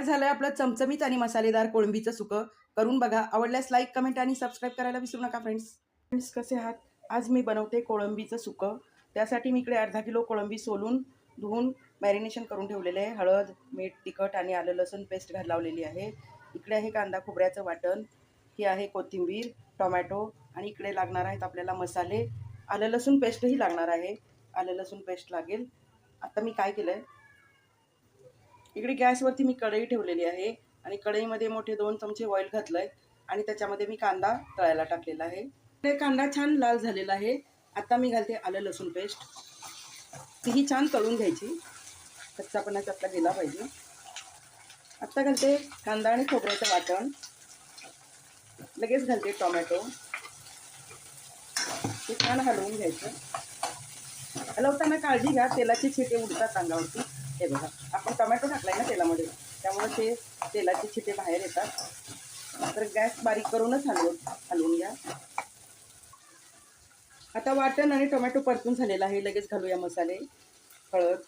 झालंय आपलं चमचमीत आणि मसालेदार कोळंबीचं सुकं. करून बघा. आवडल्यास लाईक, कमेंट आणि सबस्क्राईब करायला विसरू नका फ्रेंड्स. कसे आहात? आज मी बनवते कोळंबीचं सुकं. त्यासाठी मी इकडे अर्धा किलो कोळंबी सोलून धुवून मॅरिनेशन करून ठेवलेले आहे. हळद, मीठ, तिखट आणि आलं लसूण पेस्ट लावलेली आहे. इकडे आहे कांदा खोबऱ्याचं वाटण, ही आहे कोथिंबीर, टोमॅटो आणि इकडे लागणार आहेत आपल्याला मसाले. आलं लसूण पेस्टही लागणार आहे. आलं लसूण पेस्ट लागेल. आता मी काय केलं आहे, इकडे गॅसवरती मी कढई ठेवलेली आहे आणि कढईमध्ये मोठे 2 चमचे ऑइल घातलं आहे आणि त्याच्यामध्ये मी कांदा तळायला टाकलेला आहे. ते कांदा छान लाल झालेला आहे. आता मी घालते आलं लसूण पेस्ट. तीही छान तळून घ्यायची, कच्चापणा त्यातला गेला पाहिजे. आत्ता घालते कांदा आणि खोबऱ्याचं वाटण. लगेच घालते टोमॅटो. ते छान हलवून घ्यायचं. हलवताना काळजी घ्या, तेलाचे छिटे उडतात अंगावरती. हे बघा, आपण टोमॅटो टाकलाय ना तेलामध्ये, त्यामुळे ते तेलाचे छिटे बाहेर येतात. तर गॅस बारीक करूनच हलवून घ्या. आता वाटण आणि टोमॅटो परतून झालेला आहे. लगेच घालूया मसाले. हळद,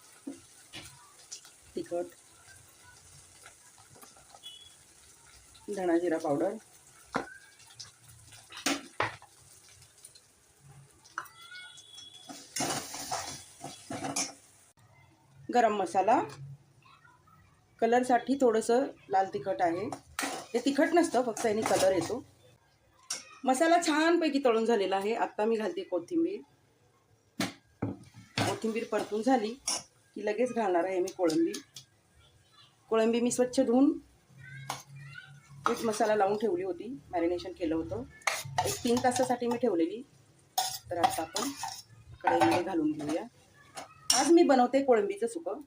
तिखट, धणा जिरा पावडर, गरम मसाला, कलरसाठी थोडंसं लाल तिखट आहे. ते तिखट नसतं, फक्त याने कलर येतो. मसाला छानपैकी तळून झालेला आहे. आत्ता मी घालते कोथिंबीर. कोथिंबीर परतून झाली की लगेच घालणार आहे मी कोळंबी. कोळंबी मी स्वच्छ धुवून मीठ मसाला लावून ठेवली होती, मॅरिनेशन केलं होतं. 1-3 तासासाठी मी ठेवलेली. तर आता आपण कढईमध्ये घालून घेऊया. आज मी बनवते कोळंबीचं सुकं.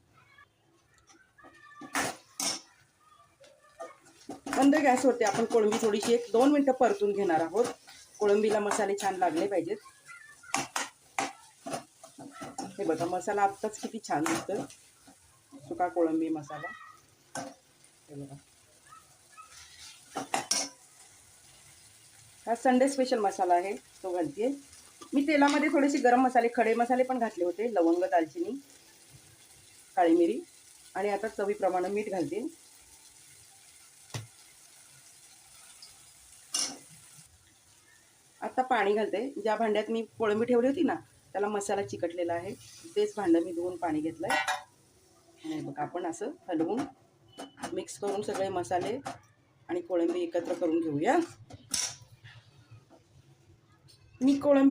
मंद गॅसवरती आपण कोळंबी थोडीशी 1-2 मिनटं परतून घेणार आहोत. कोळंबीला मसाले छान लागले पाहिजेत. हे बघा, मसाला आत्ताच किती छान दिसतोय, सुका कोळंबी मसाला. हे बघा, हा संडे स्पेशल मसाला आहे, तो घालते मी. तेलामध्ये थोडेसे गरम मसाले, खडे मसाले पण घातले होते. लवंग, दालचिनी, काळी मिरी आणि आता चवीप्रमाणे मीठ घालते. आता पाणी घालते. ज्या भांड्यात मी कोळंबी ठेवली होती ना, त्याला मसाला चिकटलेला आहे. तेच भांडं मी धुवून पाणी घेतलं आहे. आणि बघा, आपण असं हलवून मिक्स करून सगळे मसाले आणि कोळंबी एकत्र करून घेऊया. मी कोळंबी